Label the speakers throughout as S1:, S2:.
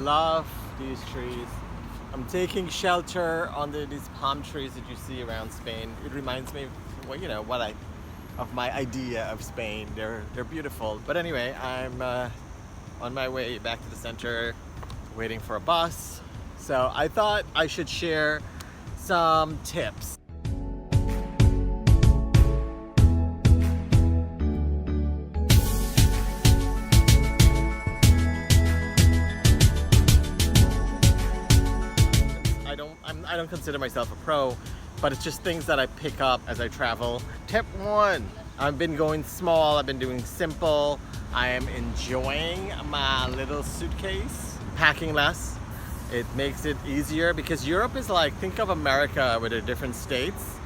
S1: love these trees. I'm taking shelter under these palm trees that you see around Spain. It reminds me of, well, of my idea of Spain. They're beautiful. But anyway, I'm on my way back to the center, waiting for a bus. So I thought I should share some tips. I don't consider myself a pro, but it's just things that I pick up as I travel. Tip one, I've been going small, I've been doing simple. I am enjoying my little suitcase, packing less. It makes it easier because Europe is like, think of America with the different states,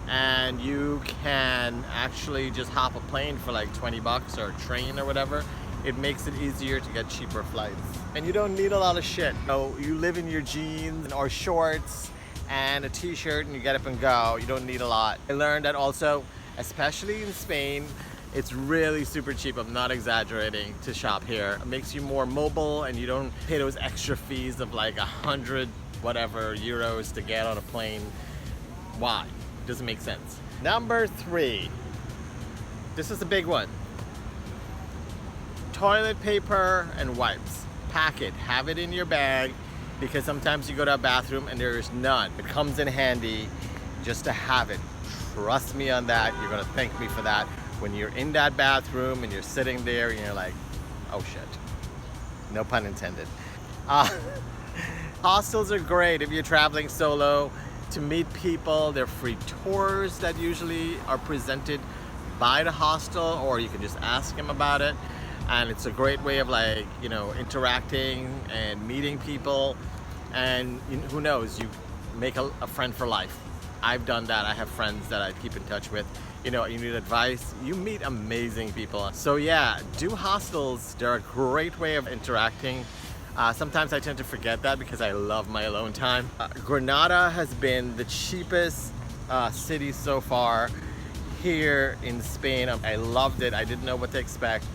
S1: and you can actually just hop a plane for like 20 bucks or a train or whatever. It makes it easier to get cheaper flights. And you don't need a lot of shit. You live in your jeans or shorts and a t-shirt and you get up and go. You don't need a lot. I learned that also, especially in Spain, it's really super cheap. I'm not exaggerating to shop here. It makes you more mobile and you don't pay those extra fees of like 100 whatever euros to get on a plane. Why? It doesn't make sense. Number 3. This is a big one. Toilet paper and wipes. Pack it, have it in your bag, because sometimes you go to a bathroom and there is none. It comes in handy just to have it. Trust me on that. You're gonna thank me for that. When you're in that bathroom and you're sitting there and you're like, oh shit. No pun intended. Hostels are great if you're traveling solo to meet people. They're free tours that usually are presented by the hostel, or you can just ask them about it. And it's a great way of like, interacting and meeting people, and who knows, you make a friend for life. I've done that. I have friends that I keep in touch with. You need advice, you meet amazing people. So yeah, do hostels. They're a great way of interacting. Sometimes I tend to forget that because I love my alone time. Granada has been the cheapest city so far here in Spain. I loved it. I didn't know what to expect,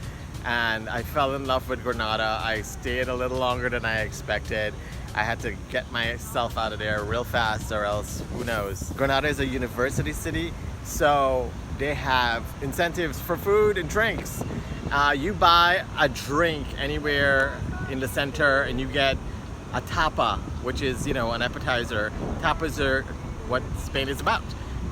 S1: and I fell in love with Granada. I stayed a little longer than I expected. I had to get myself out of there real fast, or else who knows. Granada is a university city, so they have incentives for food and drinks. You buy a drink anywhere in the center and you get a tapa, which is, an appetizer. Tapas are what Spain is about.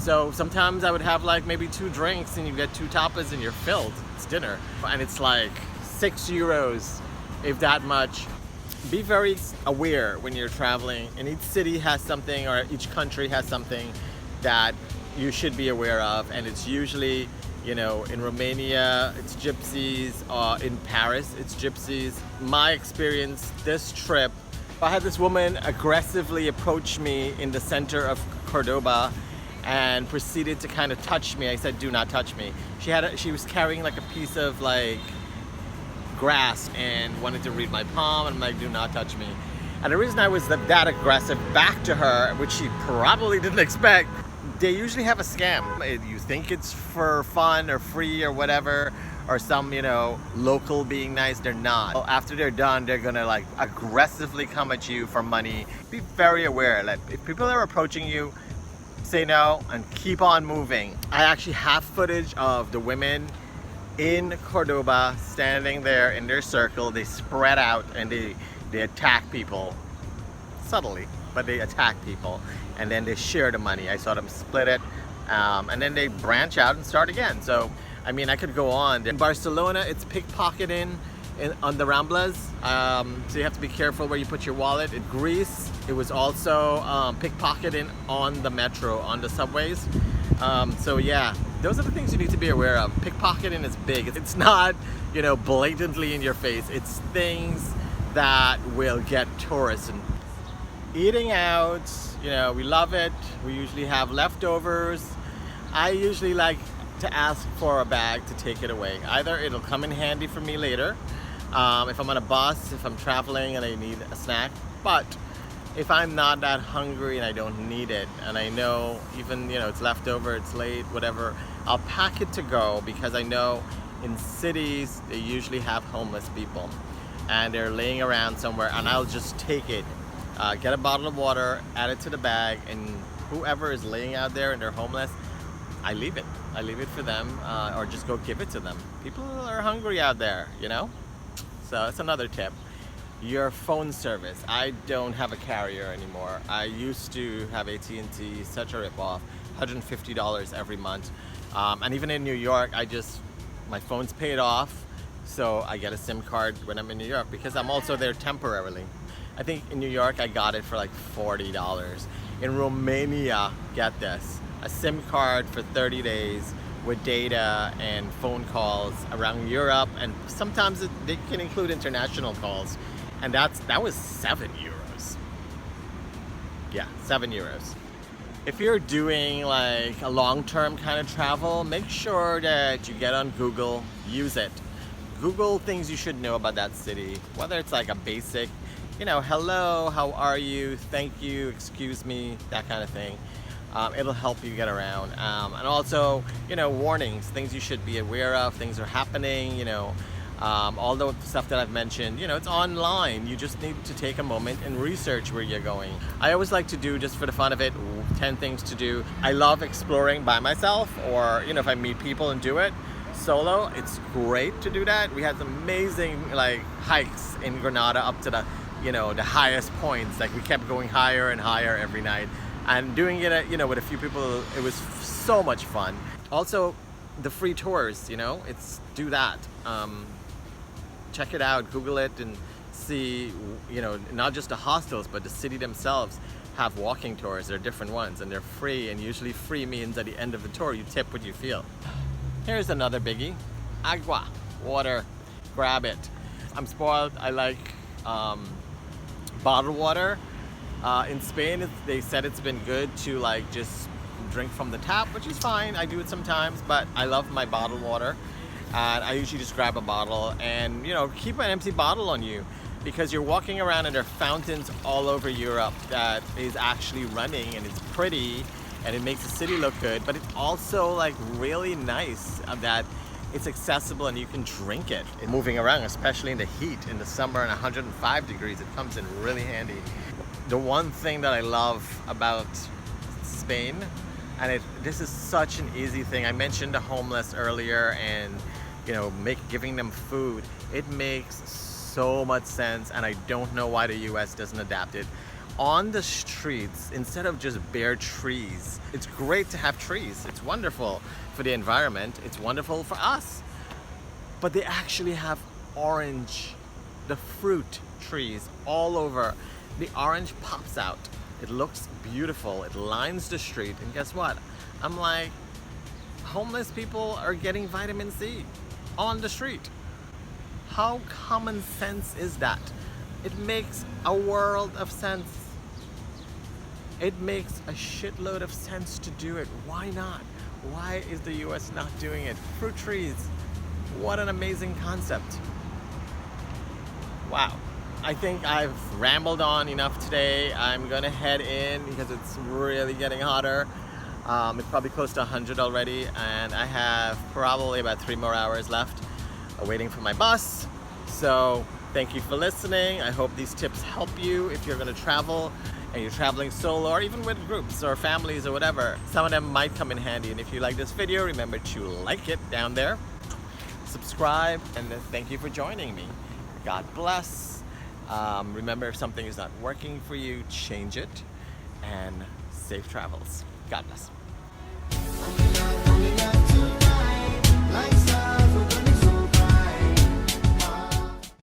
S1: So sometimes I would have like maybe 2 drinks and you get 2 tapas and you're filled. It's dinner. And it's like 6 euros, if that much. Be very aware when you're traveling, and each city has something, or each country has something that you should be aware of. And it's usually, in Romania, it's gypsies, in Paris, it's gypsies. My experience this trip, I had this woman aggressively approach me in the center of Cordoba and proceeded to kind of touch me. I said, do not touch me. She was carrying like a piece of like grass and wanted to read my palm, and I'm like, do not touch me. And the reason I was that aggressive back to her, which she probably didn't expect, they usually have a scam. You think it's for fun or free or whatever, or some, local being nice. They're not. After they're done, they're gonna like aggressively come at you for money. Be very aware. Like, if people are approaching you, say no and keep on moving. I actually have footage of the women in Cordoba standing there in their circle. They spread out and they attack people subtly, but they attack people, and then they share the money. I saw them split it, and then they branch out and start again. So I mean, I could go on. In Barcelona, it's pickpocketing on the Ramblas, so you have to be careful where you put your wallet. In Greece, it was also pickpocketing on the metro, on the subways. So yeah, those are the things you need to be aware of. Pickpocketing is big. It's not, blatantly in your face. It's things that will get tourists. And eating out, we love it. We usually have leftovers. I usually like to ask for a bag to take it away. Either it'll come in handy for me later, if I'm on a bus, if I'm traveling and I need a snack. But if I'm not that hungry and I don't need it, and I know even, it's leftover, it's late, whatever, I'll pack it to go, because I know in cities they usually have homeless people. and they're laying around somewhere, and I'll just take it, get a bottle of water, add it to the bag, and whoever is laying out there and they're homeless, I leave it for them, or just go give it to them. People are hungry out there, you know. So that's another tip. Your phone service. I don't have a carrier anymore. I used to have AT&T, such a ripoff, $150 every month. And even in New York, my phone's paid off, so I get a SIM card when I'm in New York because I'm also there temporarily. I think in New York I got it for like $40. In Romania, get this, a SIM card for 30 days with data and phone calls around Europe, and sometimes they can include international calls, and that was €7. Yeah, €7. If you're doing like a long-term kind of travel, make sure that you get on Google, use it. Google things you should know about that city, whether it's like a basic, you know, hello, how are you, thank you, excuse me, that kind of thing. It'll help you get around. And also, you know, warnings, things you should be aware of, things are happening, you know. All the stuff that I've mentioned, you know, it's online. You just need to take a moment and research where you're going. I always like to do, just for the fun of it, 10 things to do. I love exploring by myself, or, you know, if I meet people and do it solo, it's great to do that. We had some amazing like hikes in Granada up to the, you know, the highest points. Like we kept going higher and higher every night, and doing it, you know, with a few people, it was so much fun. Also, the free tours, you know, do that. Check it out, Google it, and see, you know, not just the hostels, but the city themselves have walking tours. They're different ones, and they're free, and usually free means at the end of the tour, you tip what you feel. Here's another biggie, agua, water, grab it. I'm spoiled, I like bottled water. In Spain, they said it's been good to like just drink from the tap, which is fine, I do it sometimes, but I love my bottled water. And I usually just grab a bottle and, you know, keep an empty bottle on you, because you're walking around and there are fountains all over Europe that is actually running, and it's pretty and it makes the city look good, but it's also like really nice that it's accessible and you can drink it. Moving around, especially in the heat, in the summer and 105 degrees, it comes in really handy. The one thing that I love about Spain, and this is such an easy thing, I mentioned the homeless earlier, and you know, giving them food, it makes so much sense, and I don't know why the US doesn't adapt it. On the streets, instead of just bare trees, it's great to have trees, it's wonderful for the environment, it's wonderful for us, but they actually have orange, the fruit trees all over. The orange pops out, it looks beautiful, it lines the street, and guess what? I'm like, homeless people are getting vitamin C on the street. How common sense is that? It makes a world of sense. It makes a shitload of sense to do it. Why not? Why is the US not doing it? Fruit trees, what an amazing concept. Wow. I think I've rambled on enough today. I'm gonna head in because it's really getting hotter. It's probably close to 100 already, and I have probably about 3 more hours left waiting for my bus. So thank you for listening. I hope these tips help you if you're going to travel and you're traveling solo, or even with groups or families or whatever. Some of them might come in handy, and if you like this video, remember to like it down there, subscribe, and thank you for joining me. God bless. Remember, if something is not working for you, change it, and safe travels. God bless.